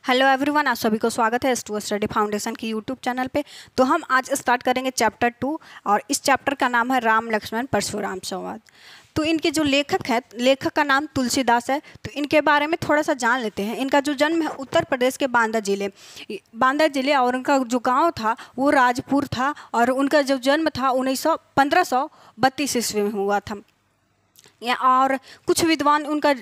Hello everyone, आप सभी को स्वागत है S2 स्टडी फाउंडेशन की यूट्यूब चैनल पे। तो हम आज स्टार्ट करेंगे चैप्टर 2 और इस चैप्टर का नाम है राम लक्ष्मण परशुराम संवाद। तो इनके जो लेखक हैं, लेखक का नाम तुलसीदास है। तो इनके बारे में थोड़ा सा जान लेते हैं। इनका जो जन्म है उत्तर प्रदेश के बांदा जिले और उनका जो गांव था वो राजपुर था और उनका जो जन्म था 1532 ईस्वी में हुआ था। और कुछ विद्वान उनका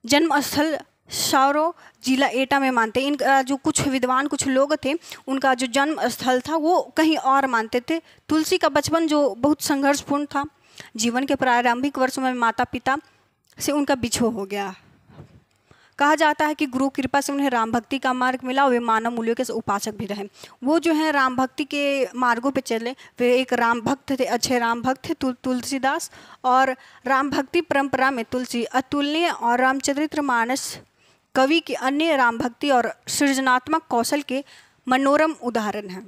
जन्म स्थल शारो जिला एटा में मानते। इनका जो कुछ विद्वान कुछ लोग थे उनका जो जन्म स्थल था वो कहीं और मानते थे। तुलसी का बचपन जो बहुत संघर्षपूर्ण था। जीवन के प्रारंभिक वर्षों में माता पिता से उनका बिछोह हो गया। कहा जाता है कि गुरु कृपा से उन्हें राम भक्ति का मार्ग मिला। वे मानव मूल्यों के उपासक भी रहे। वो जो है राम भक्ति के मार्गों पे चले। वे एक राम भक्त थे, अच्छे राम भक्त थे तुलसीदास। और राम भक्ति परंपरा में तुलसी अतुलनीय और रामचरितमानस कवि के अन्य राम भक्ति और सृजनात्मक कौशल के मनोरम उदाहरण हैं।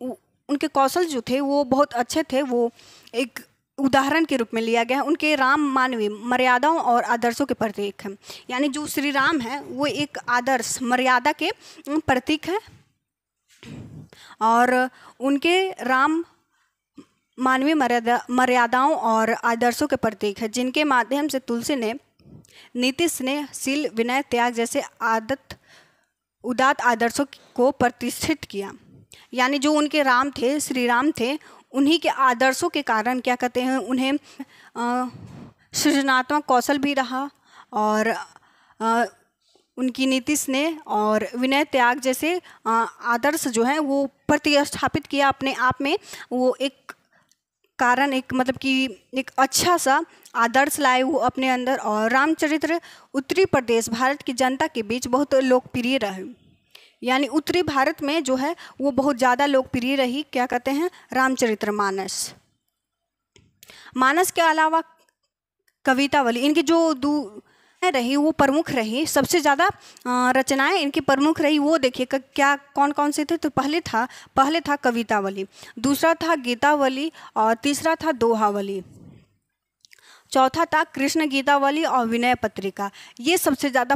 उनके कौशल जो थे वो बहुत अच्छे थे। वो एक उदाहरण के रूप में लिया गया है। उनके राम मानवीय मर्यादाओं और आदर्शों के प्रतीक हैं। यानी जो श्री राम है वो एक आदर्श मर्यादा के प्रतीक है और उनके राम मानवीय मर्यादाओं और आदर्शों के प्रतीक है, जिनके माध्यम से तुलसी ने नीति, स्नेह, शील, विनय, त्याग जैसे उदात्त आदर्शों को प्रतिष्ठित किया। यानी जो उनके राम थे, श्री राम थे, उन्हीं के आदर्शों के कारण क्या कहते हैं, उन्हें सृजनात्मक कौशल भी रहा और उनकी नीति, स्नेह और विनय, त्याग जैसे आदर्श जो है वो प्रतिस्थापित किया अपने आप में। वो एक कारण एक मतलब कि एक अच्छा सा आदर्श लाए वो अपने अंदर। और रामचरित्र उत्तरी प्रदेश भारत की जनता के बीच बहुत लोकप्रिय रहे। यानी उत्तरी भारत में जो है वो बहुत ज़्यादा लोकप्रिय रही। क्या कहते हैं, रामचरितमानस। मानस के अलावा कवितावली इनकी जो रही वो प्रमुख रही। सबसे ज़्यादा रचनाएं इनकी प्रमुख रही। वो देखिए क्या कौन कौन से थे। तो पहले था कवितावली, दूसरा था गीतावली और तीसरा था दोहावली, चौथा था कृष्ण गीतावली और विनय पत्रिका। ये सबसे ज़्यादा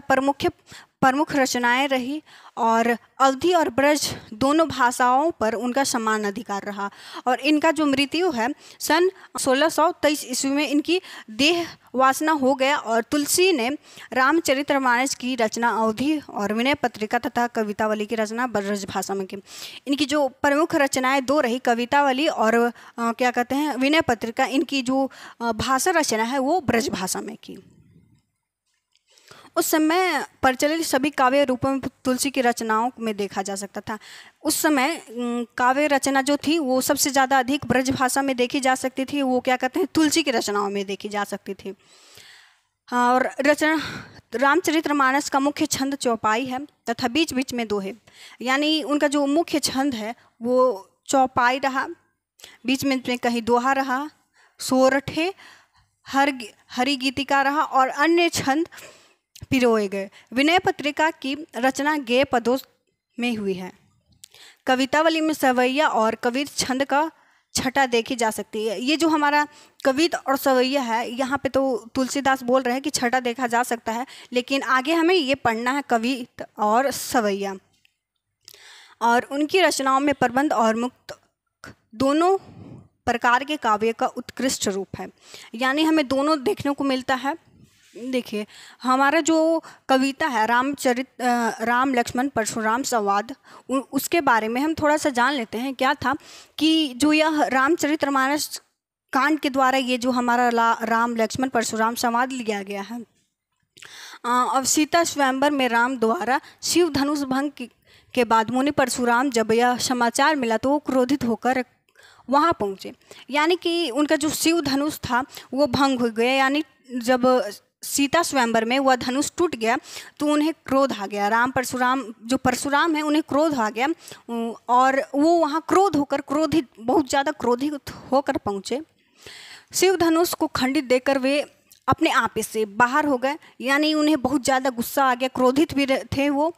प्रमुख रचनाएं रही। और अवधी और ब्रज दोनों भाषाओं पर उनका समान अधिकार रहा। और इनका जो मृत्यु है सन 1623 ईस्वी में इनकी देह वासना हो गया। और तुलसी ने रामचरितमानस की रचना अवधी और विनय पत्रिका तथा कवितावली की रचना ब्रज भाषा में की। इनकी जो प्रमुख रचनाएं दो रही, कवितावली और क्या कहते हैं विनय पत्रिका। इनकी जो भाषा रचना है वो ब्रज भाषा में की। उस समय प्रचलित सभी काव्य रूपों में तुलसी की रचनाओं में देखा जा सकता था। उस समय काव्य रचना जो थी वो सबसे ज़्यादा अधिक ब्रज भाषा में देखी जा सकती थी। वो क्या कहते हैं तुलसी की रचनाओं में देखी जा सकती थी। और रचना रामचरितमानस का मुख्य छंद चौपाई है तथा बीच बीच में दोहे। यानी उनका जो मुख्य छंद है वो चौपाई रहा, बीच में कहीं दोहा रहा, सोरठे, हरि गीतिका रहा और अन्य छंद पिरोए गए। विनय पत्रिका की रचना गेय पदों में हुई है। कवितावली में सवैया और कवित छंद का छटा देखी जा सकती है। ये जो हमारा कवित और सवैया है, यहाँ पे तो तुलसीदास बोल रहे हैं कि छटा देखा जा सकता है, लेकिन आगे हमें ये पढ़ना है कवित और सवैया। और उनकी रचनाओं में प्रबंध और मुक्त दोनों प्रकार के काव्य का उत्कृष्ट रूप है। यानी हमें दोनों देखने को मिलता है। देखिए हमारा जो कविता है राम लक्ष्मण परशुराम संवाद, उसके बारे में हम थोड़ा सा जान लेते हैं। क्या था कि जो यह रामचरितमानस कांड के द्वारा ये जो हमारा राम लक्ष्मण परशुराम संवाद लिया गया है। अब सीता स्वयंवर में राम द्वारा शिव धनुष भंग के बाद मुनि परशुराम जब यह समाचार मिला तो वो क्रोधित होकर वहाँ पहुँचे। यानी कि उनका जो शिव धनुष था वो भंग हो गया। यानी जब सीता स्वयंवर में वह धनुष टूट गया तो उन्हें क्रोध आ गया। जो परशुराम है उन्हें क्रोध आ गया और वो वहाँ बहुत ज़्यादा क्रोधित होकर पहुँचे। शिव धनुष को खंडित देकर वे अपने आप से बाहर हो गए। यानी उन्हें बहुत ज़्यादा गुस्सा आ गया, क्रोधित भी थे वो।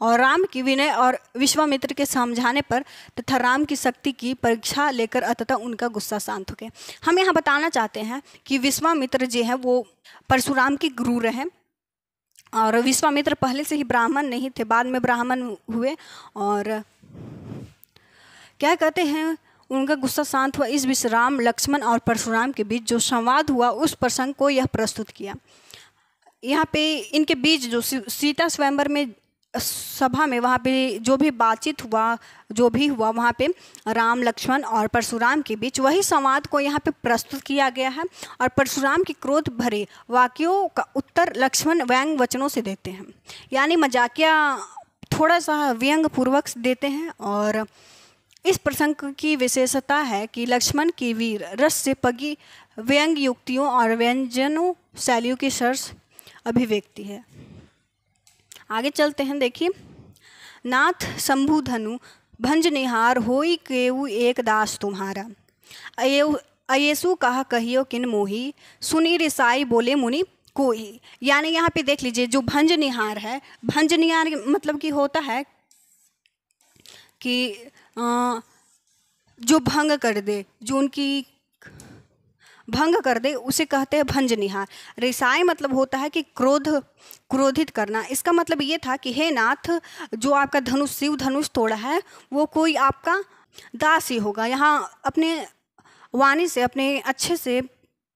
और राम की विनय और विश्वामित्र के समझाने पर तथा राम की शक्ति की परीक्षा लेकर अंततः उनका गुस्सा शांत हो गया। हम यहाँ बताना चाहते हैं कि विश्वामित्र जी हैं वो परशुराम के गुरु रहे। और विश्वामित्र पहले से ही ब्राह्मण नहीं थे, बाद में ब्राह्मण हुए। और क्या कहते हैं, उनका गुस्सा शांत हुआ। इस बीच राम, लक्ष्मण और परशुराम के बीच जो संवाद हुआ उस प्रसंग को यह प्रस्तुत किया। यहाँ पे इनके बीच जो सीता स्वयंवर में सभा में वहाँ पे जो भी बातचीत हुआ, जो भी हुआ वहाँ पे राम, लक्ष्मण और परशुराम के बीच, वही संवाद को यहाँ पे प्रस्तुत किया गया है। और परशुराम के क्रोध भरे वाक्यों का उत्तर लक्ष्मण व्यंग वचनों से देते हैं, यानी मजाकिया थोड़ा सा व्यंग पूर्वक देते हैं। और इस प्रसंग की विशेषता है कि लक्ष्मण की वीर रस से पगी व्यंग युक्तियों और व्यंजनों शैलियों की सरस अभिव्यक्ति है। आगे चलते हैं, देखिए। नाथ शंभु धनु भंज निहार होई केऊ एक दास तुम्हारा, अयेसु कहा कहियो किन मोही, सुनी रिसाई बोले मुनि कोई। यानी यहाँ पे देख लीजिए, जो भंज निहार है, भंज निहार मतलब कि होता है कि जो भंग कर दे, जो उनकी भंग कर दे, उसे कहते हैं भंजनिहार। रिसाई मतलब होता है कि क्रोधित करना। इसका मतलब ये था कि हे नाथ, जो आपका धनुष, शिव धनुष तोड़ा है, वो कोई आपका दास ही होगा। यहाँ अपने वाणी से, अपने अच्छे से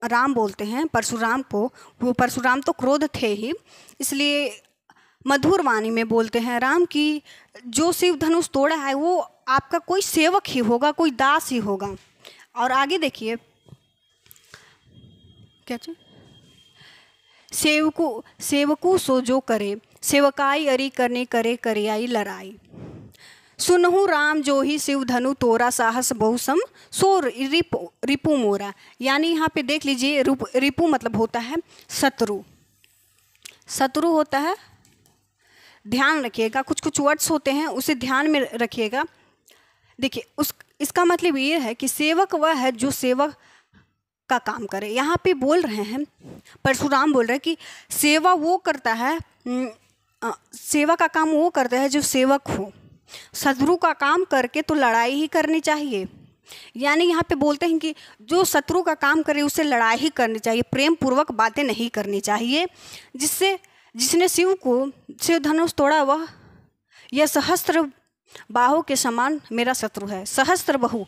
राम बोलते हैं परशुराम को। वो परशुराम तो क्रोध थे ही, इसलिए मधुर वाणी में बोलते हैं राम की जो शिव धनुष तोड़ा है वो आपका कोई सेवक ही होगा, कोई दास ही होगा। और आगे देखिए क्या चीज, सेवकू सो जो करे, सेवकाई अरी करने करे करियाई लड़ाई, सुनहु राम जो ही शिव धनु तोरा, साहस बहुसम सो रिपु मोरा। यानी यहाँ पे देख लीजिए, रिपु मतलब होता है शत्रु, शत्रु होता है, ध्यान रखिएगा, कुछ कुछ वर्ड्स होते हैं उसे ध्यान में रखिएगा। देखिए इसका मतलब ये है कि सेवक वह है जो सेवक का काम करे। यहाँ पे बोल रहे हैं, परशुराम बोल रहे हैं कि सेवा वो करता है, सेवा का काम वो करता है जो सेवक हो। शत्रु का काम करके तो लड़ाई ही करनी चाहिए। यानी यहाँ पे बोलते हैं कि जो शत्रु का काम करे उसे लड़ाई ही करनी चाहिए, प्रेम पूर्वक बातें नहीं करनी चाहिए। जिसने शिव धनुष तोड़ा वह यह सहस्त्र बाहु के समान मेरा शत्रु है। सहस्त्र बाहु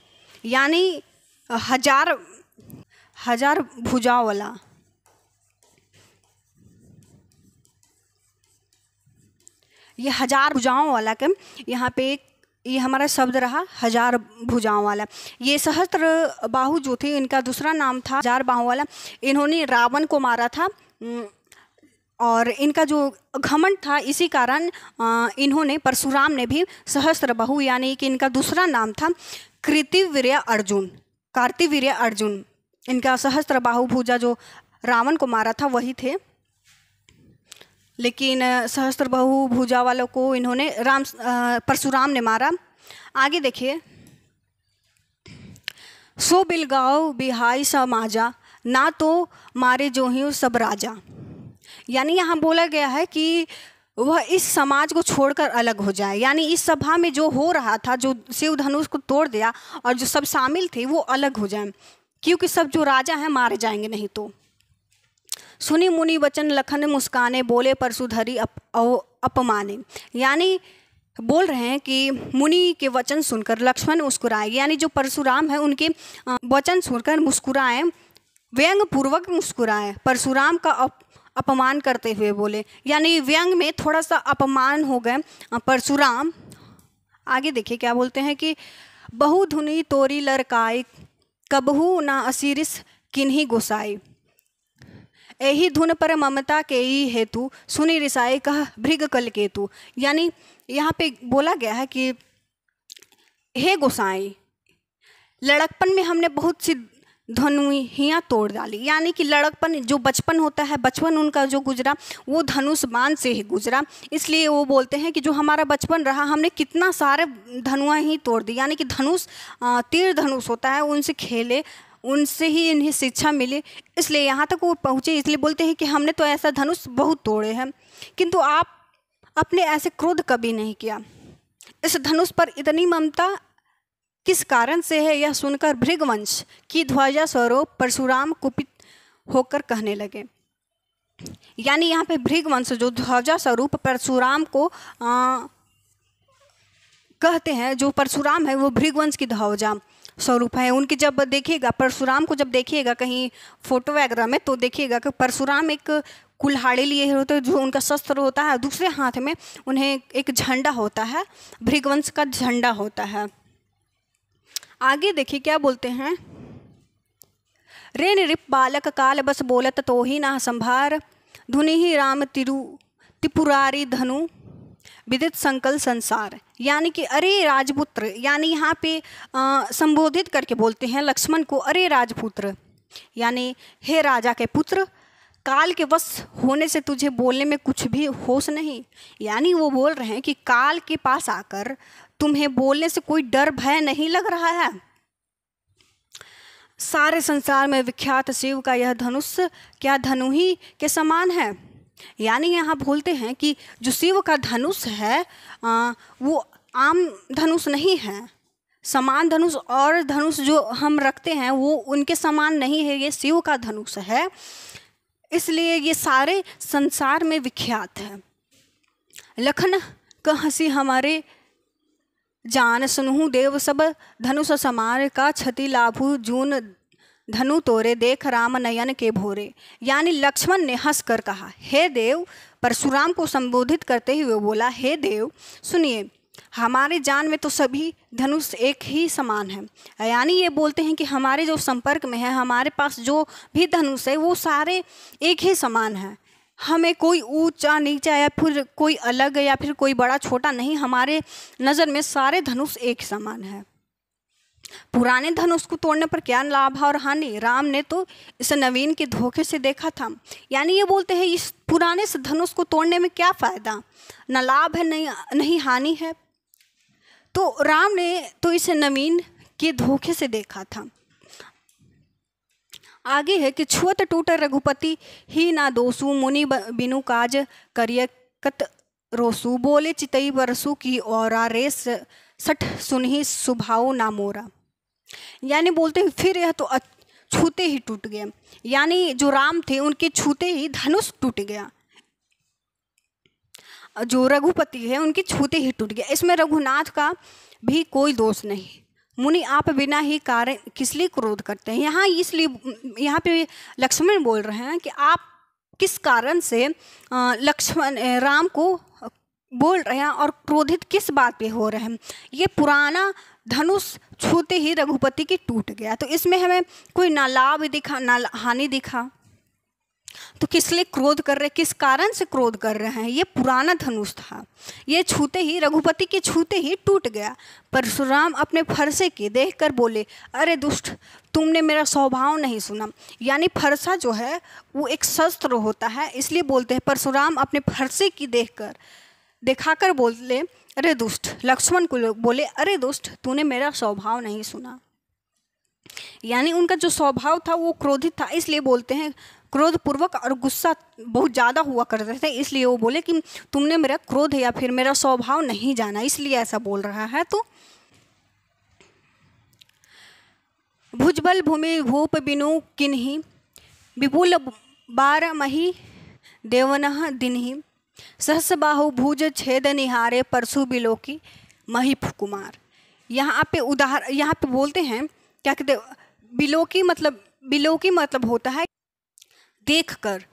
यानी हजार भुजाओं वाला। ये हजार भुजाओं वाला के यहाँ पे ये हमारा शब्द रहा, हजार भुजाओं वाला। ये सहस्त्र बाहु जो थे, इनका दूसरा नाम था हजार बाहु वाला। इन्होंने रावण को मारा था और इनका जो घमंड था, इसी कारण इन्होंने, परशुराम ने भी सहस्त्र बाहु, यानी कि इनका दूसरा नाम था कार्तिवीर्य अर्जुन। इनका सहस्त्र बाहु भुजा जो रावण को मारा था वही थे, लेकिन सहस्त्र बाहु भुजा वालों को इन्होंने परशुराम ने मारा। आगे देखिए, सो बिलगाओ बिहाई सा माजा, ना तो मारे जो ही सब राजा। यानी यहाँ बोला गया है कि वह इस समाज को छोड़कर अलग हो जाए। यानी इस सभा में जो हो रहा था, जो शिव धनुष को तोड़ दिया और जो सब शामिल थे वो अलग हो जाए, क्योंकि सब जो राजा हैं मारे जाएंगे नहीं तो। सुनी मुनि वचन लखन मुस्काने, बोले परशुधरी अपमाने। यानी बोल रहे हैं कि मुनि के वचन सुनकर लक्ष्मण मुस्कुराए, यानी जो परशुराम है उनके वचन सुनकर मुस्कुराए, व्यंग पूर्वक मुस्कुराए, परशुराम का अपमान करते हुए बोले। यानी व्यंग में थोड़ा सा अपमान हो गए परशुराम। आगे देखिए क्या बोलते हैं कि बहु धुनी तोरी लड़काई, कबहू ना असीरिस किन्हीं गोसाई, यही धुन पर ममता के ही हेतु, सुनी रिसाई कह भृग कल केतु। यानी यहाँ पे बोला गया है कि हे गोसाई, लड़कपन में हमने बहुत सी धनुहियाँ तोड़ डाली। यानी कि लड़कपन जो बचपन होता है, बचपन उनका जो गुजरा वो धनुष बाण से ही गुजरा, इसलिए वो बोलते हैं कि जो हमारा बचपन रहा हमने कितना सारे धनुआ ही तोड़ दी। यानी कि धनुष, तीर धनुष होता है, उनसे खेले, उनसे ही इन्हें शिक्षा मिली, इसलिए यहाँ तक वो पहुँचे। इसलिए बोलते हैं कि हमने तो ऐसा धनुष बहुत तोड़े हैं, किंतु आप अपने ऐसे क्रोध कभी नहीं किया। इस धनुष पर इतनी ममता किस कारण से है, यह सुनकर भृगवंश की ध्वजा स्वरूप परशुराम कुपित होकर कहने लगे। यानी यहाँ पे भृगवंश जो ध्वजा स्वरूप परशुराम को कहते हैं, जो परशुराम है वो भृगवंश की ध्वजा स्वरूप है। उनकी जब देखिएगा, परशुराम को जब देखिएगा कहीं फोटो वगैरह में, तो देखिएगा कि परशुराम एक कुल्हाड़ी लिए होते हैं, जो उनका शस्त्र होता है, दूसरे हाथ में उन्हें एक झंडा होता है, भृगवंश का झंडा होता है। आगे देखिए क्या बोलते हैं, रे निरिप बालक काल बस बोलत तो ही ना संभार, धुनि ही राम त्रिपुरारी धनु विदित संकल संसार। यानी कि अरे राजपुत्र, यानी यहाँ पे संबोधित करके बोलते हैं लक्ष्मण को, अरे राजपुत्र, यानी हे राजा के पुत्र, काल के वश होने से तुझे बोलने में कुछ भी होश नहीं। यानी वो बोल रहे हैं कि काल के पास आकर तुम्हें बोलने से कोई डर भय नहीं लग रहा है। सारे संसार में विख्यात शिव का यह धनुष क्या धनु ही के समान है। यानी यहाँ बोलते हैं कि जो शिव का धनुष है वो आम धनुष नहीं है, समान धनुष और धनुष जो हम रखते हैं वो उनके समान नहीं है, ये शिव का धनुष है, इसलिए ये सारे संसार में विख्यात है। लखन का हंसी हमारे जान सुनहु देव सब, धनुष समार का क्षति लाभु जून धनु तोरे, देख राम नयन के भोरे। यानी लक्ष्मण ने हंस कर कहा, हे देव, परशुराम को संबोधित करते हुए बोला, हे देव सुनिए, हमारे जान में तो सभी धनुष एक ही समान है। यानी ये बोलते हैं कि हमारे जो संपर्क में है, हमारे पास जो भी धनुष है वो सारे एक ही समान है, हमें कोई ऊंचा नीचा या फिर कोई अलग या फिर कोई बड़ा छोटा नहीं, हमारे नज़र में सारे धनुष एक समान है। पुराने धनुष को तोड़ने पर क्या लाभ और हानि, राम ने तो इस नवीन के धोखे से देखा था। यानी ये बोलते हैं इस पुराने से धनुष को तोड़ने में क्या फ़ायदा, न लाभ है नहीं हानि है, तो राम ने तो इसे नवीन के धोखे से देखा था। आगे है कि छुअत टूट रघुपति ही ना दोसु, मुनि बिनु काज करिय कत रोसु, बोले चितई बरसु की औरा, रेस सठ सुनही सुभाव ना मोरा। यानी बोलते हैं फिर यह तो छूते ही टूट गया, यानी जो राम थे उनके छूते ही धनुष टूट गया, जो रघुपति है उनके छूते ही टूट गया। इसमें रघुनाथ का भी कोई दोष नहीं। मुनि आप बिना ही कारण किस लिए क्रोध करते हैं, यहाँ इसलिए यहाँ पे लक्ष्मण बोल रहे हैं कि आप किस कारण से लक्ष्मण राम को बोल रहे हैं और क्रोधित किस बात पे हो रहे हैं। ये पुराना धनुष छूते ही रघुपति की टूट गया, तो इसमें हमें कोई ना लाभ दिखा ना हानि दिखा, तो किस लिए क्रोध कर रहे, किस कारण से क्रोध कर रहे हैं। ये पुराना धनुष था, ये छूते ही रघुपति के छूते ही टूट गया। परशुराम अपने फरसे के देखकर बोले, अरे दुष्ट, तुमने मेरा स्वभाव नहीं सुना। यानी फरसा जो है वो एक शस्त्र होता है, इसलिए बोलते हैं परशुराम अपने फरसे की दिखाकर बोले, अरे दुष्ट। लक्ष्मण को बोले, अरे दुष्ट, तूने मेरा स्वभाव नहीं सुना। यानी उनका जो स्वभाव था वो क्रोधित था, इसलिए बोलते हैं क्रोधपूर्वक और गुस्सा बहुत ज़्यादा हुआ करते थे, इसलिए वो बोले कि तुमने मेरा क्रोध या फिर मेरा स्वभाव नहीं जाना, इसलिए ऐसा बोल रहा है। तो भुजबल भूमि भूप बिनु किन्ही, विपुल बारमही देवनः दिनहि, सहस बाहु भुज छेद निहारे, परशु बिलोकी महिप कुमार। यहाँ पे बोलते हैं क्या कहते, बिलोकी मतलब होता है देखकर,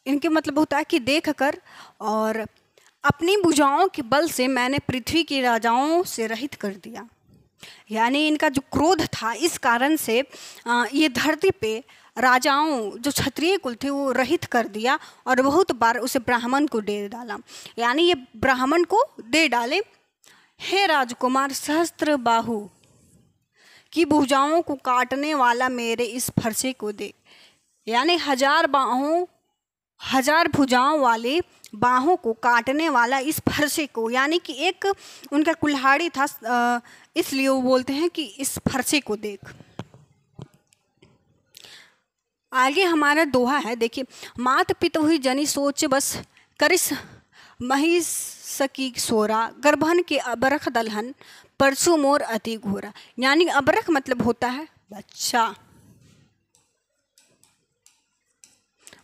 इनके मतलब होता है कि देखकर, और अपनी भुजाओं के बल से मैंने पृथ्वी की राजाओं से रहित कर दिया। यानी इनका जो क्रोध था इस कारण से ये धरती पे राजाओं जो क्षत्रिय कुल थे वो रहित कर दिया, और बहुत बार उसे ब्राह्मण को दे डाला। यानी ये ब्राह्मण को दे डाले। हे राजकुमार, सहस्त्र बाहु की भुजाओं को काटने वाला मेरे इस फरसे को दे। यानी हजार भुजाओं वाले बाहों को काटने वाला इस फरसे को, यानी कि एक उनका कुल्हाड़ी था, इसलिए वो बोलते हैं कि इस फरसे को देख। आगे हमारा दोहा है, देखिए, मात पिता हुई जनी सोच बस, करिस मही सकी सोरा, गर्भन के अबरख दलहन, परसु मोर अति घोरा। यानी अबरख मतलब होता है बच्चा,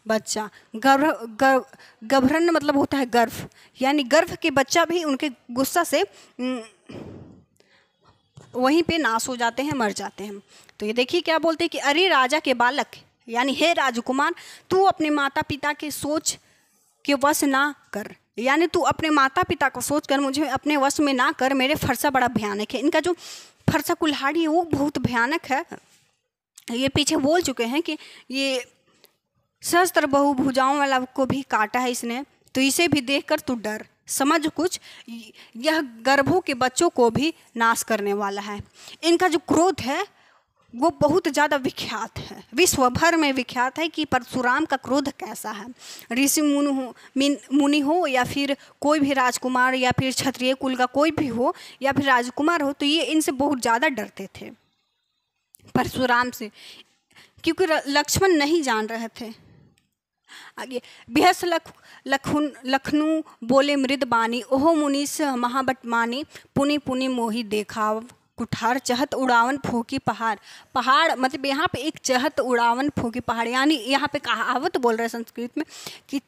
बच्चा। गभरन मतलब होता है गर्भ, यानी गर्भ के बच्चा भी उनके गुस्सा से वहीं पे नाश हो जाते हैं, मर जाते हैं। तो ये देखिए क्या बोलते हैं कि अरे राजा के बालक, यानी हे राजकुमार, तू अपने माता पिता के सोच के वश ना कर, यानी तू अपने माता पिता को सोच कर मुझे अपने वश में ना कर। मेरे फरसा बड़ा भयानक है। इनका जो फरसा कुल्हाड़ी है वो बहुत भयानक है। ये पीछे बोल चुके हैं कि ये सहस्त्र बहुभुजाओं वाला को भी काटा है इसने, तो इसे भी देखकर तू डर, समझ कुछ, यह गर्भों के बच्चों को भी नाश करने वाला है। इनका जो क्रोध है वो बहुत ज़्यादा विख्यात है, विश्व भर में विख्यात है कि परशुराम का क्रोध कैसा है। ऋषि मुनि हो या फिर कोई भी राजकुमार या फिर क्षत्रिय कुल का कोई भी हो या फिर राजकुमार हो, तो ये इनसे बहुत ज़्यादा डरते थे, परशुराम से, क्योंकि लक्ष्मण नहीं जान रहे थे। आगे बिहस लखनऊ बोले मृद बानी, ओहो मुनीस महाबटमानी, पुनि पुनि मोही देखाव कुठार, चहत उड़ावन फूकी पहाड़। पहाड़ मतलब यहाँ पे एक चहत उड़ावन फूकी पहाड़, यानी यहाँ पे कहावत बोल रहे हैं संस्कृत में कि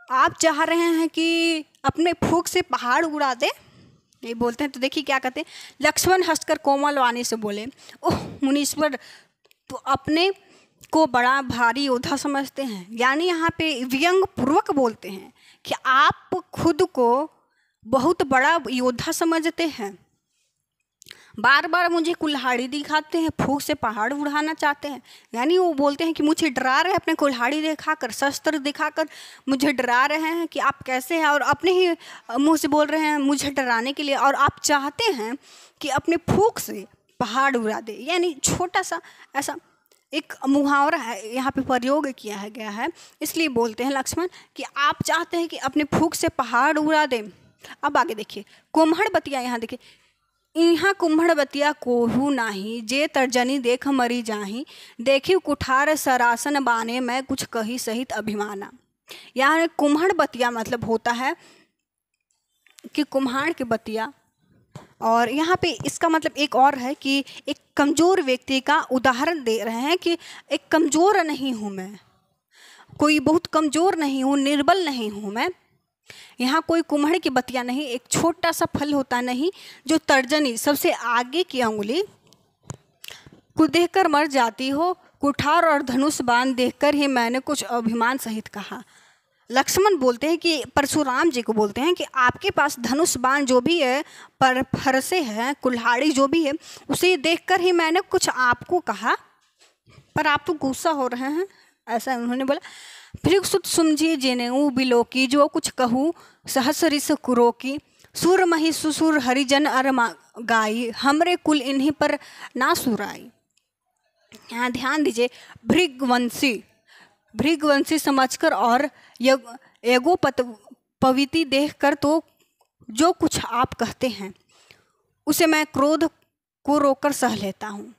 आप चाह रहे हैं कि अपने फूक से पहाड़ उड़ा दे, ये बोलते हैं। तो देखिए क्या कहते हैं, लक्ष्मण हंसकर कोमल वाणी से बोले, ओह मुनीश्वर, तो अपने को बड़ा भारी योद्धा समझते हैं, यानी यहाँ पे व्यंग पूर्वक बोलते हैं कि आप खुद को बहुत बड़ा योद्धा समझते हैं, बार बार मुझे कुल्हाड़ी दिखाते हैं, फूंक से पहाड़ उड़ाना चाहते हैं, यानी वो बोलते हैं कि मुझे डरा रहे हैं, अपने कुल्हाड़ी दिखाकर, शस्त्र दिखाकर मुझे डरा रहे हैं कि आप कैसे हैं, और अपने ही मुंह से बोल रहे हैं मुझे डराने के लिए, और आप चाहते हैं कि अपने फूंक से पहाड़ उड़ा दे। यानी छोटा सा ऐसा एक मुहावरा है यहाँ पे प्रयोग किया है गया है, इसलिए बोलते हैं लक्ष्मण कि आप चाहते हैं कि अपने फूंक से पहाड़ उड़ा दें। अब आगे देखिए, कुम्हड़ बतिया, यहाँ देखिए, इहाँ कुम्हड़ बतिया कोहू नाही, जे तर्जनी देख मरी जाही, देखी कुठार सरासन बाने, मैं कुछ कही सहित अभिमाना। यहाँ कुम्हड़ बतिया मतलब होता है कि कुम्हार के बतिया, और यहाँ पे इसका मतलब एक और है कि एक कमज़ोर व्यक्ति का उदाहरण दे रहे हैं कि एक कमज़ोर नहीं हूँ मैं, कोई बहुत कमज़ोर नहीं हूँ, निर्बल नहीं हूँ मैं। यहाँ कोई कुम्हड़ की बतिया नहीं, एक छोटा सा फल होता नहीं जो तर्जनी सबसे आगे की अंगुली को देखकर मर जाती हो, कुठार और धनुष बाण देखकर ही मैंने कुछ अभिमान सहित कहा। लक्ष्मण बोलते हैं कि परशुराम जी को बोलते हैं कि आपके पास धनुष बाण जो भी है, पर फरसे हैं, कुल्हाड़ी जो भी है, उसे देखकर ही मैंने कुछ आपको कहा, पर आप तो गुस्सा हो रहे हैं, ऐसा उन्होंने बोला। फिर सुत समझिए जेनेऊ बिलोकी, जो कुछ कहूँ सहस रिस कुरोकी, सुर मही सुसुर हरिजन अर गाई, हमरे कुल इन्हीं पर ना सुराई। यहाँ ध्यान दीजिए, भृगवंशी समझकर और एगो पविति देखकर तो जो कुछ आप कहते हैं उसे मैं क्रोध को रोककर सह लेता हूँ।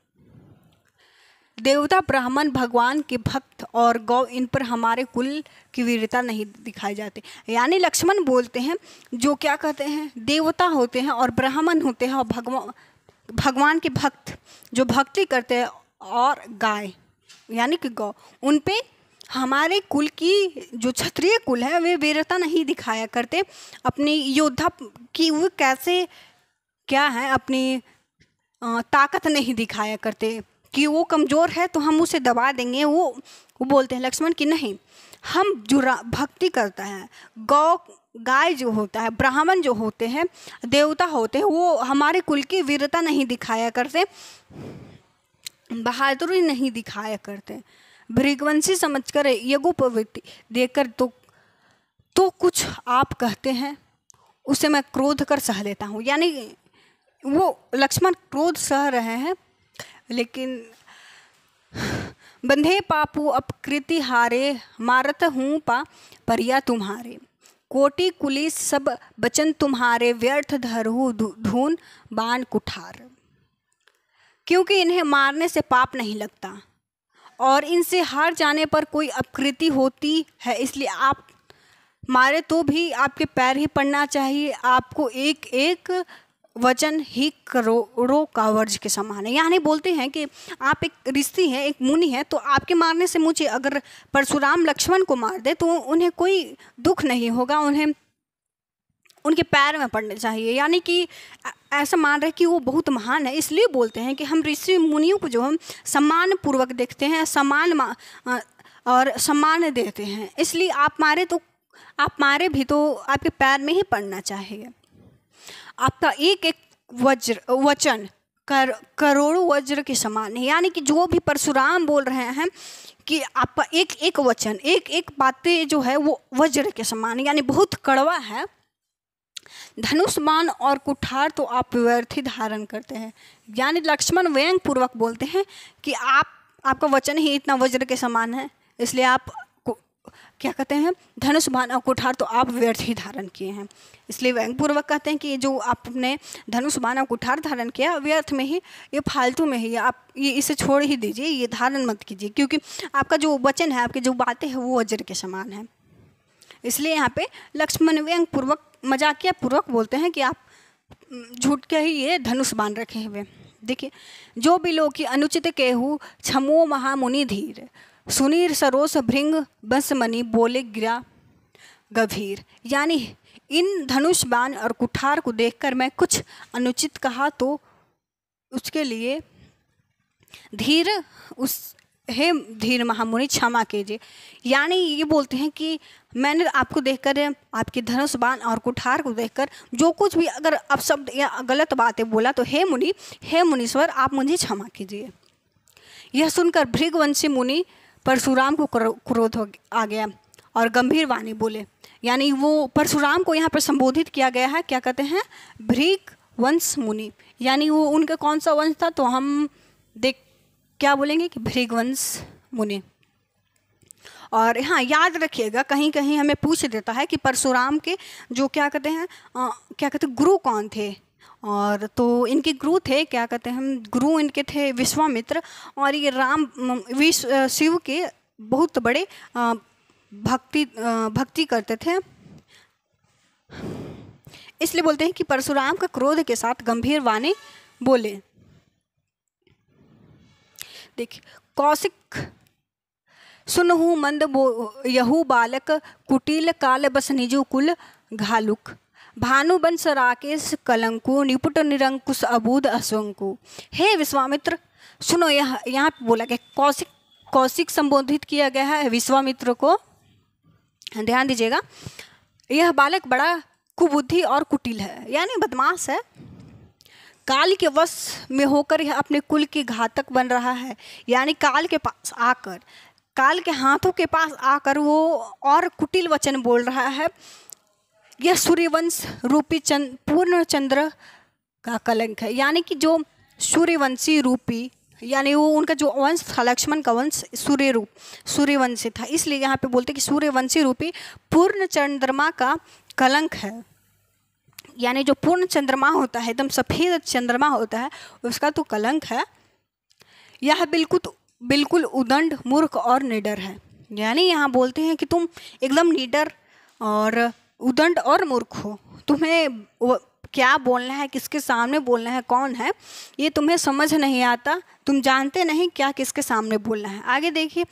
देवता, ब्राह्मण, भगवान के भक्त और गौ, इन पर हमारे कुल की वीरता नहीं दिखाई जाती। यानी लक्ष्मण बोलते हैं जो क्या कहते हैं, देवता होते हैं और ब्राह्मण होते हैं और भगवान के भक्त जो भक्ति करते हैं, और गाय यानी कि गौ, उन पे हमारे कुल की जो क्षत्रिय कुल है वे वीरता नहीं दिखाया करते, अपनी योद्धा की वो कैसे क्या है, अपनी ताकत नहीं दिखाया करते कि वो कमज़ोर है तो हम उसे दबा देंगे। वो बोलते हैं लक्ष्मण कि नहीं, हम जो भक्ति करता है, गौ गाय जो होता है, ब्राह्मण जो होते हैं, देवता होते हैं, वो हमारे कुल की वीरता नहीं दिखाया करते, बहादुरी नहीं दिखाया करते। भृगवंशी समझकर यज्ञ प्रवृत्ति देखकर तो कुछ आप कहते हैं उसे मैं क्रोध कर सह लेता हूँ। यानी वो लक्ष्मण क्रोध सह रहे हैं, लेकिन बंधे पापू अपकृति हारे, मारत हूँ पा परिया तुम्हारे, कोटि कुलिस सब बचन तुम्हारे, व्यर्थ धरहु धून बाण कुठार। क्योंकि इन्हें मारने से पाप नहीं लगता और इनसे हार जाने पर कोई अपकृति होती है, इसलिए आप मारे तो भी आपके पैर ही पड़ना चाहिए, आपको एक एक वचन ही करोड़ों का वर्ज के समान है। यानी बोलते हैं कि आप एक ऋषि हैं, एक मुनि है, तो आपके मारने से मुझे अगर परशुराम लक्ष्मण को मार दे तो उन्हें कोई दुख नहीं होगा, उन्हें उनके पैर में पड़ने चाहिए। यानी कि ऐसा मान रहे कि वो बहुत महान है। इसलिए बोलते हैं कि हम ऋषि मुनियों को जो हम सम्मान पूर्वक देखते हैं, और सम्मान देते हैं। इसलिए आप मारे भी तो आपके पैर में ही पड़ना चाहिए। आपका एक एक वचन करोड़ों वज्र के समान है। यानी कि जो भी परशुराम बोल रहे हैं कि आपका एक एक वचन, एक एक बातें जो है वो वज्र के समान है, यानी बहुत कड़वा है। धनुष बाण और कुठार तो आप व्यर्थ ही धारण करते हैं। यानी लक्ष्मण व्यंग पूर्वक बोलते हैं कि आपका वचन ही इतना वज्र के समान है, इसलिए आप क्या कहते हैं, धनुष बाण और कुठार तो आप व्यर्थ ही धारण किए हैं। इसलिए व्यंग पूर्वक कहते हैं कि जो आपने धनुष बाण और कुठार धारण किया व्यर्थ में ही, ये फालतू में ही, आप ये इसे छोड़ ही दीजिए, ये धारण मत कीजिए, क्योंकि आपका जो वचन है, आपकी जो बातें हैं वो वज्र के समान है। इसलिए यहाँ पे लक्ष्मण व्यंग पूर्वक, मजाकिया पूर्वक बोलते हैं कि आप झूठ के ही ये धनुष बाण रखे हुए। देखिए, जो भी लोग की अनुचित केहू छमो महामुनि धीर, सुनीर सरोस भृंग बंसमणि बोले गिरा गंभीर। यानी इन धनुष बाण और कुठार को देखकर मैं कुछ अनुचित कहा तो उसके लिए हे धीर महामुनि क्षमा कीजिए। यानी ये बोलते हैं कि मैंने आपको देखकर, आपके धनुष बाण और कुठार को देखकर जो कुछ भी अगर अपशब्द या गलत बातें बोला तो हे मुनीश्वर आप मुझे क्षमा कीजिए। यह सुनकर भृगवंशी मुनि परशुराम को क्रोध आ गया और गंभीर वाणी बोले। यानी वो परशुराम को यहाँ पर संबोधित किया गया है, क्या कहते हैं, भृगवंश मुनि। यानी वो उनका कौन सा वंश था, तो हम क्या बोलेंगे कि भृगवंश मुनि। और हाँ, याद रखिएगा, कहीं कहीं हमें पूछ देता है कि परशुराम के जो क्या कहते हैं गुरु कौन थे। और तो इनके गुरु थे, क्या कहते हैं, हम गुरु इनके थे विश्वामित्र। और ये शिव के बहुत बड़े भक्ति करते थे। इसलिए बोलते हैं कि परशुराम का क्रोध के साथ गंभीर वाणी बोले। देखिए, कौशिक सुनहु मंद यहू बालक, कुटिल काल बस निजु कुल घालुक, भानुवंश राकेश कलंकु, निपुट निरंकुश अबूद अशंकु। हे विश्वामित्र सुनो, यहाँ पे बोला गया कौशिक संबोधित किया गया है विश्वामित्र को। ध्यान दीजिएगा, यह बालक बड़ा कुबुद्धि और कुटिल है, यानी बदमाश है। काल के वश में होकर यह अपने कुल की घातक बन रहा है। यानी काल के पास आकर, काल के हाथों के पास आकर वो और कुटिल वचन बोल रहा है। यह सूर्यवंश रूपी पूर्ण चंद्र का कलंक है। यानी कि जो सूर्यवंशी रूपी, यानी वो उनका जो वंश था, लक्ष्मण का वंश सूर्यवंशी था, इसलिए यहाँ पे बोलते कि सूर्यवंशी रूपी पूर्ण चंद्रमा का कलंक है। यानी जो पूर्ण चंद्रमा होता है, एकदम सफ़ेद चंद्रमा होता है, उसका तो कलंक है। यह बिल्कुल उदंड, मूर्ख और निडर है। यानी यहाँ बोलते हैं कि तुम एकदम निडर और उदंड और मूर्ख हो। तुम्हें क्या बोलना है, किसके सामने बोलना है, कौन है, ये तुम्हें समझ नहीं आता। तुम जानते नहीं क्या किसके सामने बोलना है। आगे देखिए,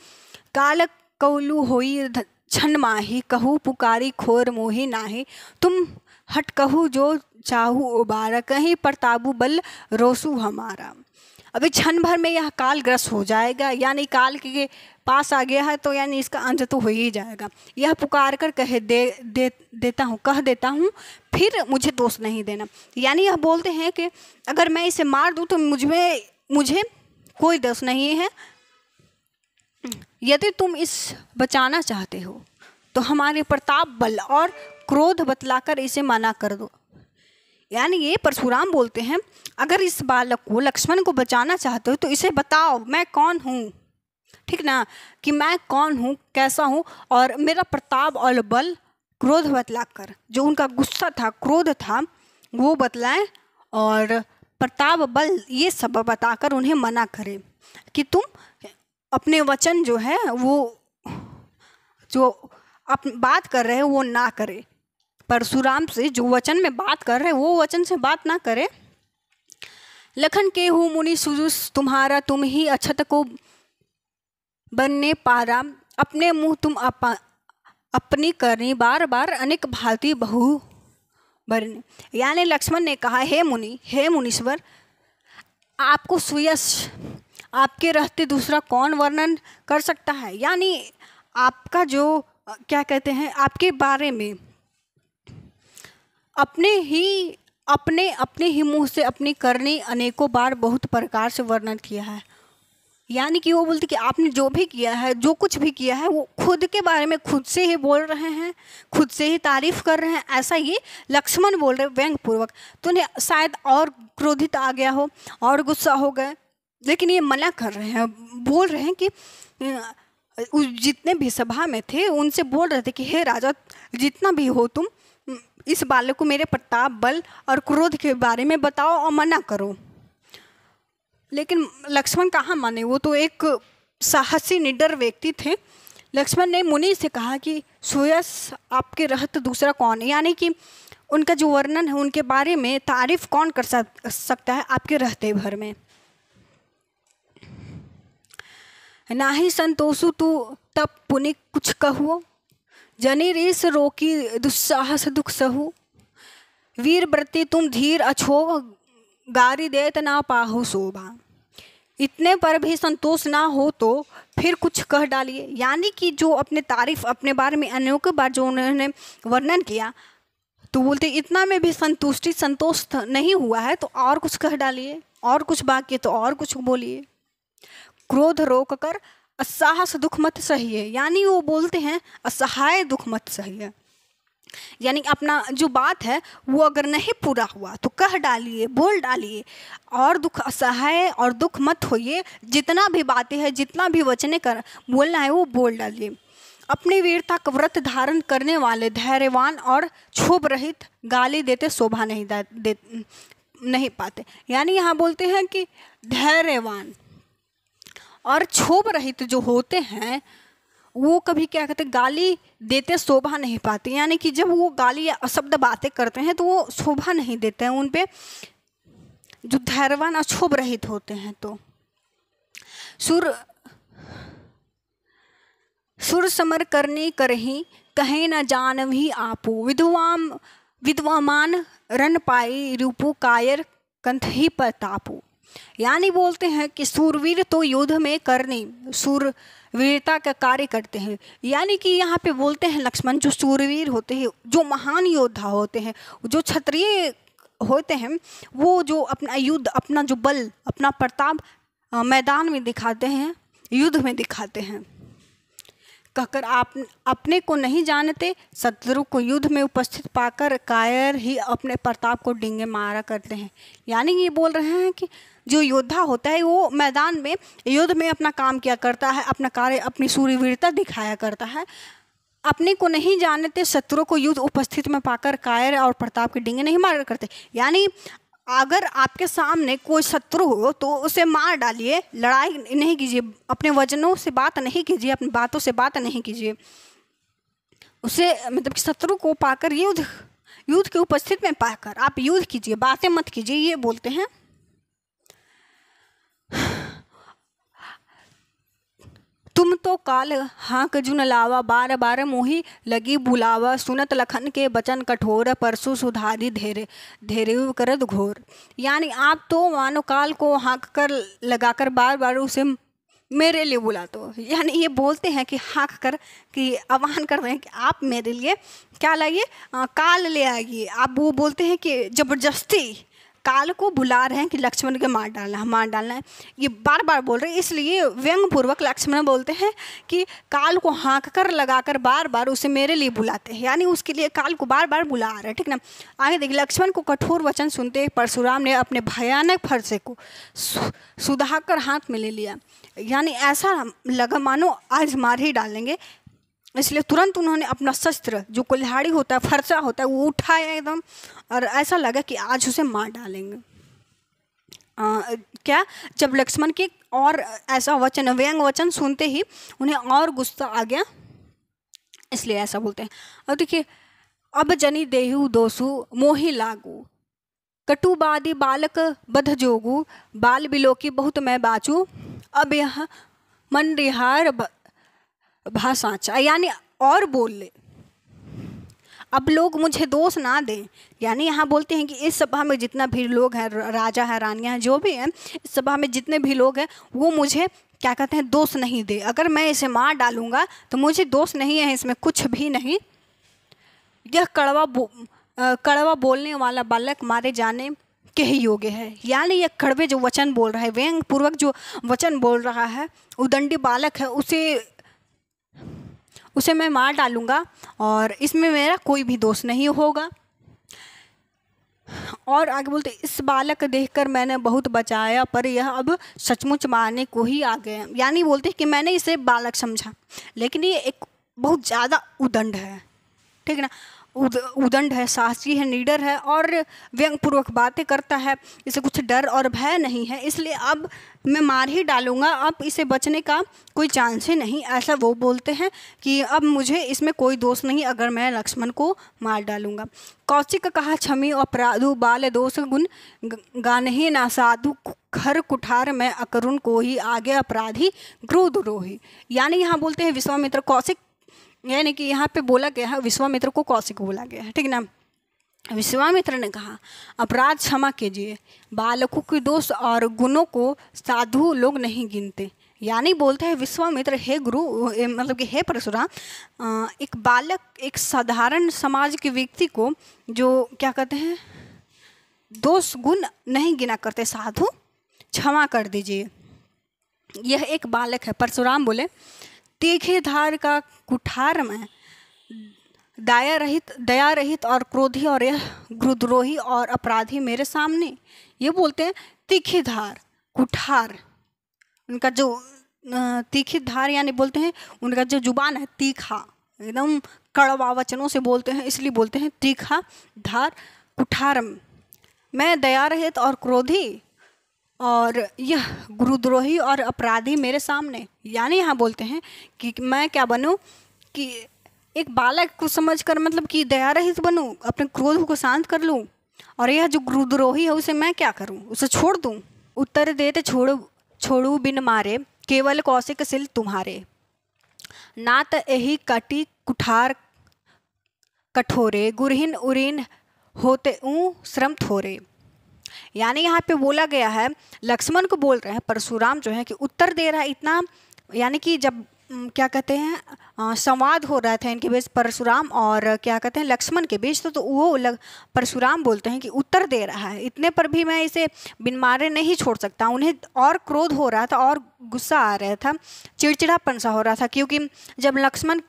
काल कौलू होई छन माही, कहू पुकारी खोर मोही नाही, तुम हट कहू जो चाहू उबारा, कहीं परताबू बल रोसू हमारा। अभी क्षण भर में यह काल ग्रस्त हो जाएगा। यानी काल के पास आ गया है तो यानी इसका अंत तो हो ही जाएगा। यह पुकार कर कह देता हूँ, फिर मुझे दोष नहीं देना। यानी यह बोलते हैं कि अगर मैं इसे मार दूँ तो मुझे कोई दोष नहीं है। यदि तुम इस बचाना चाहते हो तो हमारे प्रताप बल और क्रोध बतलाकर इसे मना कर दो। यानी ये परशुराम बोलते हैं, अगर इस बालक को, लक्ष्मण को बचाना चाहते हो तो इसे बताओ मैं कौन हूँ, ठीक ना, कि मैं कौन हूँ, कैसा हूँ, और मेरा प्रताप और बल क्रोध बतलाकर, जो उनका गुस्सा था, क्रोध था, वो बतलाएं और प्रताप बल ये सब बताकर उन्हें मना करें कि तुम अपने वचन जो है वो जो आप बात कर रहे हो वो ना करे। परशुराम से जो वचन में बात कर रहे वो वचन से बात ना करे। लखन के हूँ मुनि सुजुस तुम्हारा, तुम ही अछत को बनने पारा, अपने मुँह तुम अपनी करनी, बार बार अनेक भांति बहु बरने। यानी लक्ष्मण ने कहा, हे मुनि, हे मुनीश्वर, आपको सुयश आपके रहते दूसरा कौन वर्णन कर सकता है। यानी आपका जो क्या कहते हैं, आपके बारे में अपने ही मुंह से अपनी करनी अनेकों बार बहुत प्रकार से वर्णन किया है। यानी कि वो बोलते कि आपने जो भी किया है, जो कुछ भी किया है, वो खुद के बारे में खुद से ही बोल रहे हैं, खुद से ही तारीफ कर रहे हैं। ऐसा ये लक्ष्मण बोल रहे व्यंग पूर्वक। तो उन्हें शायद और क्रोधित आ गया हो और गुस्सा हो गए, लेकिन ये मना कर रहे हैं, बोल रहे हैं कि जितने भी सभा में थे उनसे बोल रहे थे कि हे राजा, जितना भी हो तुम इस बालक को मेरे प्रताप, बल और क्रोध के बारे में बताओ और मना करो। लेकिन लक्ष्मण कहाँ माने, वो तो एक साहसी निडर व्यक्ति थे। लक्ष्मण ने मुनि से कहा कि सुयश आपके रहत दूसरा कौन है। यानी कि उनका जो वर्णन है, उनके बारे में तारीफ कौन कर सकता है आपके रहते भर में। नाही संतोषु तू तब पुनि कुछ कहो, जनी रीस रोकी दुस्साहस दुख सहु, वीर व्रति तुम धीर अछो, गारी देत ना पाहु शोभा। इतने पर भी संतोष ना हो तो फिर कुछ कह डालिए। यानी कि जो अपने तारीफ, अपने बारे में अनेकों बार जो उन्होंने वर्णन किया, तो बोलते इतना में भी संतोष नहीं हुआ है तो और कुछ कह डालिए, और कुछ बाकी तो और कुछ बोलिए। क्रोध रोक कर असहाय दुख मत सहिए। यानी वो बोलते हैं असहाय दुख मत सहिए। यानी अपना जो बात है वो अगर नहीं पूरा हुआ तो कह डालिए, बोल डालिए, और दुख असहाय और दुख मत होइए। जितना भी बातें हैं, जितना भी वचने कर बोलना है वो बोल डालिए। अपनी वीरता का व्रत धारण करने वाले धैर्यवान और क्षोभ रहित गाली देते शोभा नहीं पाते। यानी यहाँ बोलते हैं कि धैर्यवान और क्षोभ रहित जो होते हैं वो कभी क्या कहते हैं, गाली देते शोभा नहीं पाते। यानी कि जब वो गाली या अशब्द बातें करते हैं तो वो शोभा नहीं देते हैं उन पे, जो धैर्यवान और क्षोभ रहित होते हैं। तो सुर समर करनी करही, कहे न जानवी आपू, विद्वामान रन पाई रूपू, कायर कंठ ही प्रतापू। यानी बोलते हैं कि सूरवीर तो युद्ध में करनी, सूरवीरता का कार्य करते हैं। यानी कि यहाँ पे बोलते हैं लक्ष्मण, जो सूरवीर होते हैं, जो महान योद्धा होते हैं, जो क्षत्रिय होते हैं, वो जो अपना युद्ध, अपना जो बल, अपना प्रताप मैदान में दिखाते हैं, युद्ध में दिखाते हैं। कहकर आप अपने को नहीं जानते, शत्रु को युद्ध में उपस्थित पाकर कायर ही अपने प्रताप को डींगे मारा करते हैं। यानी ये बोल रहे हैं कि जो योद्धा होता है वो मैदान में युद्ध में अपना काम किया करता है, अपना कार्य, अपनी सूरवीरता दिखाया करता है। अपने को नहीं जानते, शत्रु को युद्ध उपस्थित में पाकर कायर और प्रताप के डींगे नहीं मारा करते। यानी अगर आपके सामने कोई शत्रु हो तो उसे मार डालिए, लड़ाई नहीं कीजिए, अपने वचनों से बात नहीं कीजिए, अपनी बातों से बात नहीं कीजिए। उसे मतलब कि शत्रु को पाकर युद्ध के उपस्थित में पाकर आप युद्ध कीजिए, बातें मत कीजिए, ये बोलते हैं। तुम तो काल हाँक जुन लावा, बार बार मोही लगी बुलावा, सुनत लखन के बचन कठोर, परसु सुधारी धैर्य करत घोर। यानी आप तो मानो काल को हाँक कर लगाकर बार बार उसे मेरे लिए बुलाते हो। यानी ये बोलते हैं कि हाँक कर कि आह्वान कर रहे हैं कि आप मेरे लिए क्या लाइए, काल ले आइए। आप वो बोलते हैं कि जबरदस्ती काल को बुला रहे हैं कि लक्ष्मण के मार डालना है। ये बार बार बोल रहे हैं, इसलिए व्यंग पूर्वक लक्ष्मण बोलते हैं कि काल को हाँक कर लगाकर बार बार उसे मेरे लिए बुलाते हैं। यानी उसके लिए काल को बार बार बुला रहे हैं, ठीक ना। आगे देखिए, लक्ष्मण को कठोर वचन सुनते परशुराम ने अपने भयानक फरसे को सुधाकर हाथ में ले लिया। यानी ऐसा लगा मानो आज मार ही डालेंगे। इसलिए तुरंत उन्होंने अपना शस्त्र, जो कुल्हाड़ी होता है, फरसा होता है, वो उठाया एकदम, और ऐसा लगा कि आज उसे मार डालेंगे। क्या जब लक्ष्मण के और ऐसा वचन, व्यंग वचन सुनते ही उन्हें और गुस्सा आ गया, इसलिए ऐसा बोलते हैं। और देखिए, अब जनि देहु दोसु मोहि लागू, कटुबादी बालक बध जोगू, बाल बिलोकी बहुत मैं बाचू, अब यह मन रिहार भाषाचा। यानी और बोल ले, अब लोग मुझे दोष ना दें। यानी यहाँ बोलते हैं कि इस सभा में जितना भी लोग हैं, राजा है, रानियाँ हैं, जो भी हैं, इस सभा में जितने भी लोग हैं वो मुझे क्या कहते हैं, दोष नहीं दे। अगर मैं इसे मार डालूंगा तो मुझे दोष नहीं है, इसमें कुछ भी नहीं। यह कड़वा बोलने वाला बालक मारे जाने के ही योग्य है। यानी यह कड़वे जो वचन बोल रहा है, व्यंग पूर्वक जो वचन बोल रहा है, उदंडी बालक है, उसे मैं मार डालूंगा और इसमें मेरा कोई भी दोष नहीं होगा। और आगे बोलते, इस बालक देखकर मैंने बहुत बचाया, पर यह अब सचमुच मारने को ही आ गया। यानी बोलते कि मैंने इसे बालक समझा, लेकिन ये एक बहुत ज़्यादा उदंड है, ठीक है ना। उदंड है, साहसी है, निडर है और व्यंगपूर्वक बातें करता है, इसे कुछ डर और भय नहीं है, इसलिए अब मैं मार ही डालूंगा, अब इसे बचने का कोई चांस ही नहीं। ऐसा वो बोलते हैं कि अब मुझे इसमें कोई दोष नहीं अगर मैं लक्ष्मण को मार डालूंगा। कौशिक कहा क्षमी अपराधु, बाल दोष गुण गानहि ना साधु, खर कुठार में अकरुण को ही आगे अपराधी क्रोधरोही। यानी यहाँ बोलते हैं विश्वामित्र कौशिक, यानी कि यहाँ पे बोला गया है विश्वामित्र को कौशिक बोला गया है, ठीक ना। विश्वामित्र ने कहा अपराध क्षमा कीजिए, बालकों के दोष और गुणों को साधु लोग नहीं गिनते। यानी बोलते हैं विश्वामित्र, हे गुरु, मतलब कि हे परशुराम, एक बालक, एक साधारण समाज के व्यक्ति को जो क्या कहते हैं दोष गुण नहीं गिना करते, साधु क्षमा कर दीजिए। यह एक बालक है। परशुराम बोले तीखे धार का कुठार में दया रहित और क्रोधी और यह गुरुद्रोही और अपराधी मेरे सामने। ये बोलते हैं तीखी धार, कुठार, उनका जो तीखी धार, यानी बोलते हैं उनका जो जुबान है तीखा, एकदम कड़वा वचनों से बोलते हैं, इसलिए बोलते हैं तीखा धार कुठार। मैं दया रहित और क्रोधी और यह गुरुद्रोही और अपराधी मेरे सामने। यानी यहाँ बोलते हैं कि मैं क्या बनूं, कि एक बालक को समझकर, मतलब कि दया रहित बनूं, अपने क्रोध को शांत कर लूं, और यह जो गुरुद्रोही है उसे मैं क्या करूं, उसे छोड़ दूं। उत्तर देते छोड़ू बिन मारे, केवल कौशिक सिल तुम्हारे, नात यही कटी कुठार कठोरे, गुरहीन उरीन होते श्रम थोरे। यानी यहाँ पे बोला गया है, लक्ष्मण को बोल रहे हैं, परशुराम जो है कि उत्तर दे रहा है इतना, यानी कि जब क्या कहते हैं संवाद हो रहा था इनके बीच, परशुराम और क्या कहते हैं लक्ष्मण के बीच, तो वो परशुराम बोलते हैं कि उत्तर दे रहा है, इतने पर भी मैं इसे बिन मारे नहीं छोड़ सकता। उन्हें और क्रोध हो रहा था और गुस्सा आ रहा था, चिड़चिड़ापन सा हो रहा था, क्योंकि जब लक्ष्मण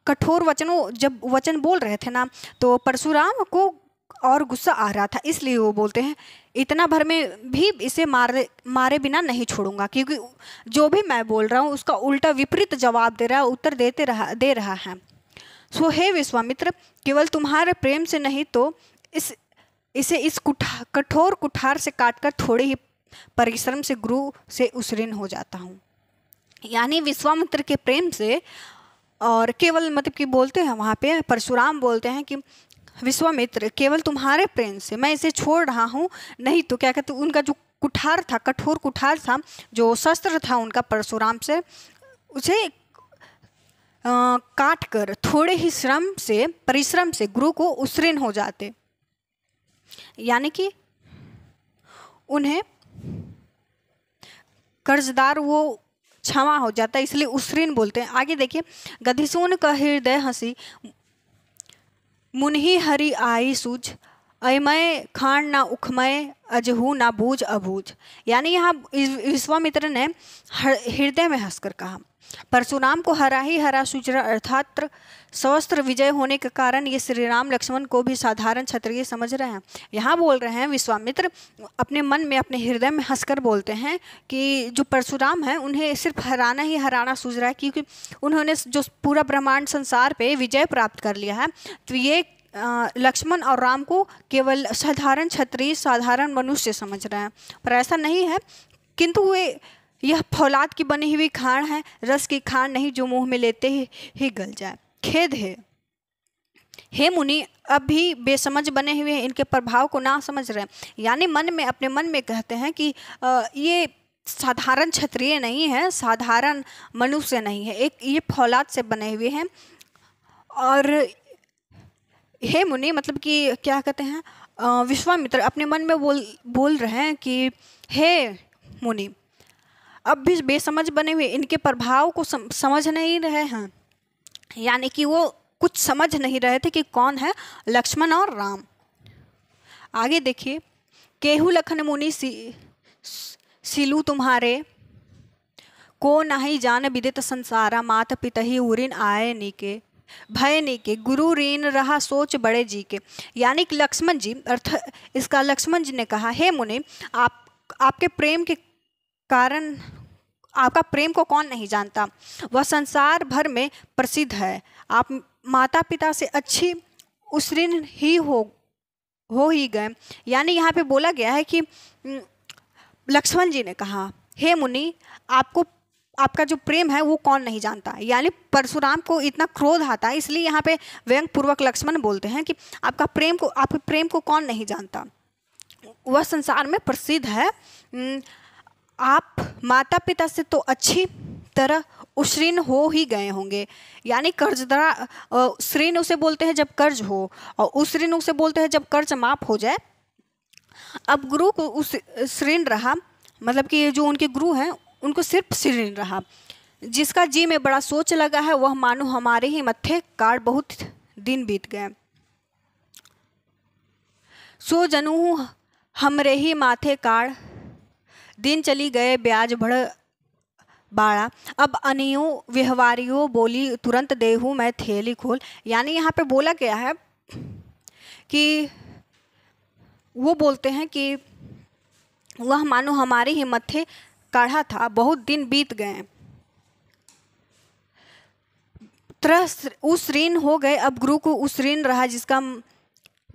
कठोर जब वचन बोल रहे थे ना, तो परशुराम को और गुस्सा आ रहा था, इसलिए वो बोलते हैं इतना भर में भी इसे मारे बिना नहीं छोड़ूंगा, क्योंकि जो भी मैं बोल रहा हूँ उसका उल्टा विपरीत जवाब दे रहा है, उत्तर दे रहा है। सो हे विश्वामित्र, केवल तुम्हारे प्रेम से नहीं तो इस कठोर कुठार से काटकर थोड़े ही परिश्रम से गुरु से उसऋण हो जाता हूँ। यानी विश्वामित्र के प्रेम से, और केवल मतलब कि बोलते हैं वहाँ पे परशुराम बोलते हैं कि विश्वामित्र, केवल तुम्हारे प्रेम से मैं इसे छोड़ रहा हूँ, नहीं तो क्या कहते, उनका जो कुठार था, कठोर कुठार था, जो शस्त्र था उनका परशुराम से, उसे काट कर थोड़े ही परिश्रम से गुरु को उसऋण हो जाते। यानी कि उन्हें कर्जदार वो क्षमा हो जाता, इसलिए उसऋण बोलते हैं। आगे देखिए, गधिसून का हृदय हंसी, मुनहि हरि आई सूझ, अयमय खान ना उखमय, अजहू ना बूझ अबूझ। यानी यहाँ विश्वामित्र ने हृदय में हंसकर कहा, परशुराम को हरा ही हरा सूझ रहा, अर्थात सवस्त्र विजय होने के कारण ये श्री राम लक्ष्मण को भी साधारण क्षत्रिय समझ रहे हैं। यहाँ बोल रहे हैं विश्वामित्र अपने मन में, अपने हृदय में हंसकर बोलते हैं कि जो परशुराम है उन्हें सिर्फ हराना ही हराना सूझ रहा है, क्योंकि उन्होंने जो पूरा ब्रह्मांड संसार पे विजय प्राप्त कर लिया है, तो ये लक्ष्मण और राम को केवल साधारण क्षत्रिय, साधारण मनुष्य समझ रहे हैं। पर ऐसा नहीं है, किंतु वे यह फौलाद की बनी हुई खांड है, रस की खांड नहीं जो मुंह में लेते ही गल जाए। खेद है हे मुनि अब भी बेसमझ बने हुए हैं, इनके प्रभाव को ना समझ रहे हैं। यानी मन में, अपने मन में कहते हैं कि ये साधारण क्षत्रिय नहीं है, साधारण मनुष्य नहीं है, एक ये फौलाद से बने हुए हैं। और हे मुनि मतलब कि क्या कहते हैं, विश्वामित्र अपने मन में बोल रहे हैं कि हे मुनि अब भी बेसमझ बने हुए, इनके प्रभाव को समझ नहीं रहे हैं। यानी कि वो कुछ समझ नहीं रहे थे कि कौन है लक्ष्मण और राम। आगे देखिए, केहू लखन मुनि सिलू तुम्हारे, को नहीं जान विदित संसारा, मात पितहि उरिन आए नीके, भय नीके, गुरु रीन रहा सोच बड़े जी के। यानी कि लक्ष्मण जी, अर्थ इसका लक्ष्मण जी ने कहा, हे मुनि आपके प्रेम के कारण, आपका प्रेम को कौन नहीं जानता, वह संसार भर में प्रसिद्ध है। आप माता पिता से अच्छी उसऋण ही हो ही गए। यानी यहाँ पे बोला गया है कि लक्ष्मण जी ने कहा, हे मुनि आपका जो प्रेम है वो कौन नहीं जानता। यानी परशुराम को इतना क्रोध आता है, इसलिए यहाँ पे व्यंग पूर्वक लक्ष्मण बोलते हैं कि आपके प्रेम को कौन नहीं जानता, वह संसार में प्रसिद्ध है। आप माता पिता से तो अच्छी तरह उश्रीन हो ही गए होंगे। यानी कर्जदार, श्रीन उसे बोलते हैं जब कर्ज हो, और उश्रीन उसे बोलते हैं जब कर्ज माफ हो जाए। अब गुरु को उस श्रीन रहा, मतलब कि जो उनके गुरु हैं उनको सिर्फ श्रीन रहा। जिसका जी में बड़ा सोच लगा है, वह मानो हमारे ही मत्थे काट बहुत दिन बीत गए। सो जनू हमरे ही माथे काट, दिन चली गए ब्याज बढ़ बाड़ा, अब अनियो व्यवहारियों बोली तुरंत देहू मैं थैली खोल। यानी यहाँ पे बोला गया है कि वो बोलते हैं कि वह मानो हमारे ही मत्थे काढ़ा था, बहुत दिन बीत गए, तरह उस ऋण हो गए। अब गुरु को उस ऋण रहा जिसका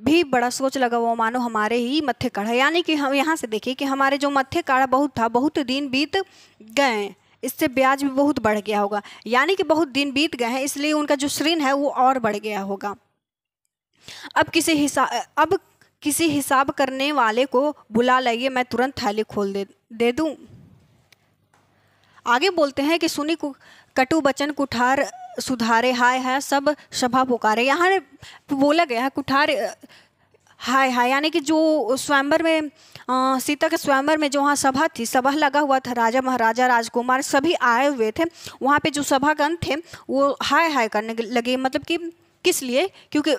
भी बड़ा सोच लगा, वो मानो हमारे ही मत्थे काढ़ा। यानी कि हम यहाँ से देखिए कि हमारे जो मत्थे काढ़ा बहुत था, बहुत दिन बीत गए, इससे ब्याज भी बहुत बढ़ गया होगा। यानी कि बहुत दिन बीत गए हैं, इसलिए उनका जो ऋण है वो और बढ़ गया होगा। अब किसी हिसाब करने वाले को बुला लाइए, मैं तुरंत थाली खोल दे दूं। आगे बोलते हैं कि सुनी कटु बचन कुठार सुधारे, हाय हाय सब सभा पुकारे। यहाँ बोला गया है कुठार हाय हाय, यानी कि जो स्वयंवर में सीता के स्वयंवर में जो वहाँ सभा थी, सभा लगा हुआ था, राजा महाराजा राजकुमार सभी आए हुए थे। वहाँ पे जो सभागण थे वो हाय हाय करने लगे। मतलब कि किस लिए, क्योंकि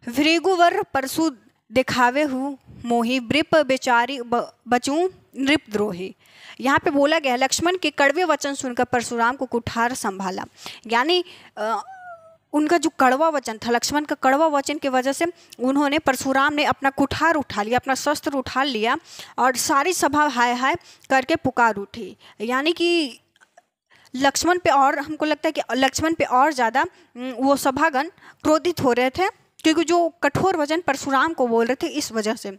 भृगुवर परशु दिखावे हूँ मोही, ब्रिप बेचारी बचूं नृप द्रोही। यहाँ पे बोला गया लक्ष्मण के कड़वे वचन सुनकर परशुराम को कुठार संभाला। यानी उनका जो कड़वा वचन था, लक्ष्मण का कड़वा वचन की वजह से उन्होंने, परशुराम ने अपना कुठार उठा लिया, अपना शस्त्र उठा लिया और सारी सभा हाय हाय करके पुकार उठी। यानी कि लक्ष्मण पे, और हमको लगता है कि लक्ष्मण पे और ज़्यादा वो सभागण क्रोधित हो रहे थे, क्योंकि जो कठोर वचन परशुराम को बोल रहे थे इस वजह से।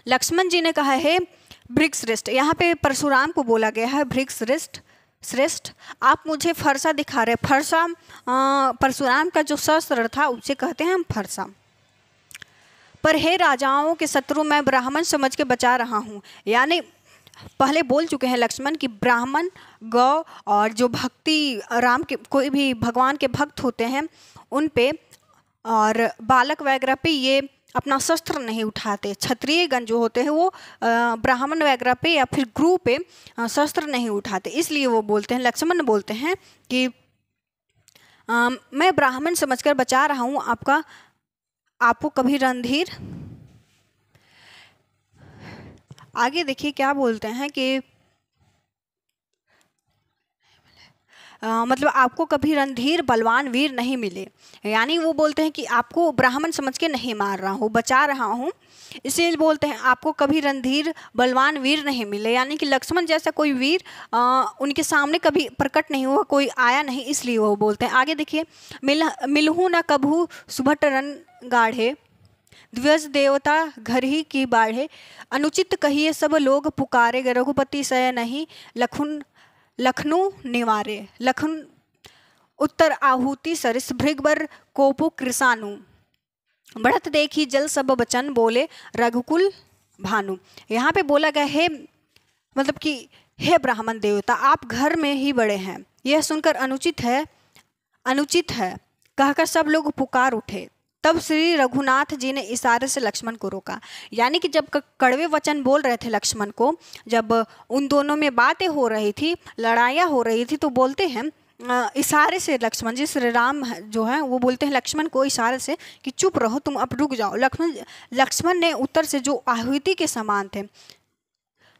लक्ष्मण जी ने कहा है भृगश्रेष्ठ, यहाँ पे परशुराम को बोला गया है भृगश्रेष्ठ, आप मुझे फरसा दिखा रहे। फरसा परशुराम का जो शस्त्र था उसे कहते हैं हम फरसा। पर हे राजाओं के शत्रु, मैं ब्राह्मण समझ के बचा रहा हूँ। यानी पहले बोल चुके हैं लक्ष्मण कि ब्राह्मण, गौ और जो भक्ति राम के, कोई भी भगवान के भक्त होते हैं उन पे, और बालक वगैरह पे ये अपना शस्त्र नहीं उठाते। क्षत्रियगण जो होते हैं वो ब्राह्मण वगैरह पे या फिर गुरु पे शस्त्र नहीं उठाते। इसलिए वो बोलते हैं, लक्ष्मण बोलते हैं कि मैं ब्राह्मण समझकर बचा रहा हूँ आपको कभी रणधीर। आगे देखिए क्या बोलते हैं कि मतलब आपको कभी रणधीर बलवान वीर नहीं मिले। यानी वो बोलते हैं कि आपको ब्राह्मण समझ के नहीं मार रहा हूँ, बचा रहा हूँ, इसलिए बोलते हैं आपको कभी रणधीर बलवान वीर नहीं मिले। यानी कि लक्ष्मण जैसा कोई वीर उनके सामने कभी प्रकट नहीं हुआ, कोई आया नहीं, इसलिए वो बोलते हैं। आगे देखिए, मिलहूँ न कभू सुभट रन गाढ़े, द्विज देवता घर ही की बाढ़े, अनुचित कहिए सब लोग पुकारे, रघुपति सय नहीं लखनऊ निवारे। उत्तर आहुति सरिस भृगवर कोपो कृसानु, बढ़त देखी जल सब बचन बोले रघुकुल भानु। यहाँ पे बोला गया है मतलब कि हे ब्राह्मण देवता, आप घर में ही बड़े हैं, यह सुनकर अनुचित है कहकर सब लोग पुकार उठे। तब श्री रघुनाथ जी ने इशारे से लक्ष्मण को रोका। यानी कि जब कड़वे वचन बोल रहे थे लक्ष्मण को, जब उन दोनों में बातें हो रही थी, लड़ाइयाँ हो रही थी, तो बोलते हैं इशारे से लक्ष्मण जी, श्री राम जो है वो बोलते हैं लक्ष्मण को इशारे से कि चुप रहो, तुम अब रुक जाओ। लक्ष्मण ने उत्तर से जो आहुति के समान थे,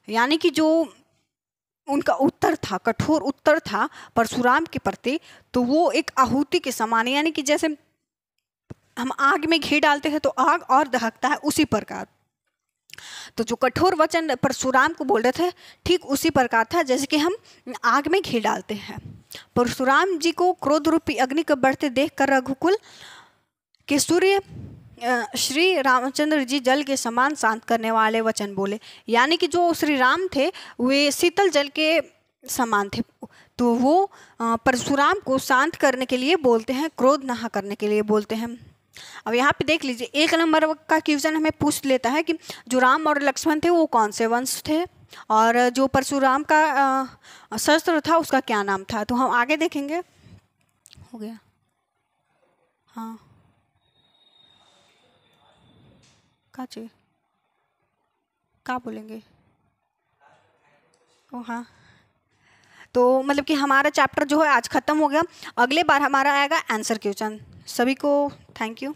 यानी कि जो उनका उत्तर था, कठोर उत्तर था परशुराम के प्रति, तो वो एक आहुति के समान है। यानी कि जैसे हम आग में घी डालते हैं तो आग और दहकता है, उसी प्रकार। तो जो कठोर वचन परशुराम को बोल रहे थे, ठीक उसी प्रकार था जैसे कि हम आग में घी डालते हैं। परशुराम जी को क्रोध रूपी अग्नि को बढ़ते देखकर रघुकुल के सूर्य श्री रामचंद्र जी जल के समान शांत करने वाले वचन बोले। यानी कि जो श्री राम थे वे शीतल जल के समान थे, तो वो परशुराम को शांत करने के लिए बोलते हैं, क्रोध नहा करने के लिए बोलते हैं। अब यहाँ पे देख लीजिए, 1 नंबर का क्वेश्चन हमें पूछ लेता है कि जो राम और लक्ष्मण थे वो कौन से वंश थे, और जो परशुराम का शस्त्र था उसका क्या नाम था। तो हम आगे देखेंगे। हो गया, हाँ क्या चीज क्या बोलेंगे, ओ हाँ। तो मतलब कि हमारा चैप्टर जो है आज ख़त्म हो गया। अगले बार हमारा आएगा आंसर क्वेश्चन। सभी को थैंक यू।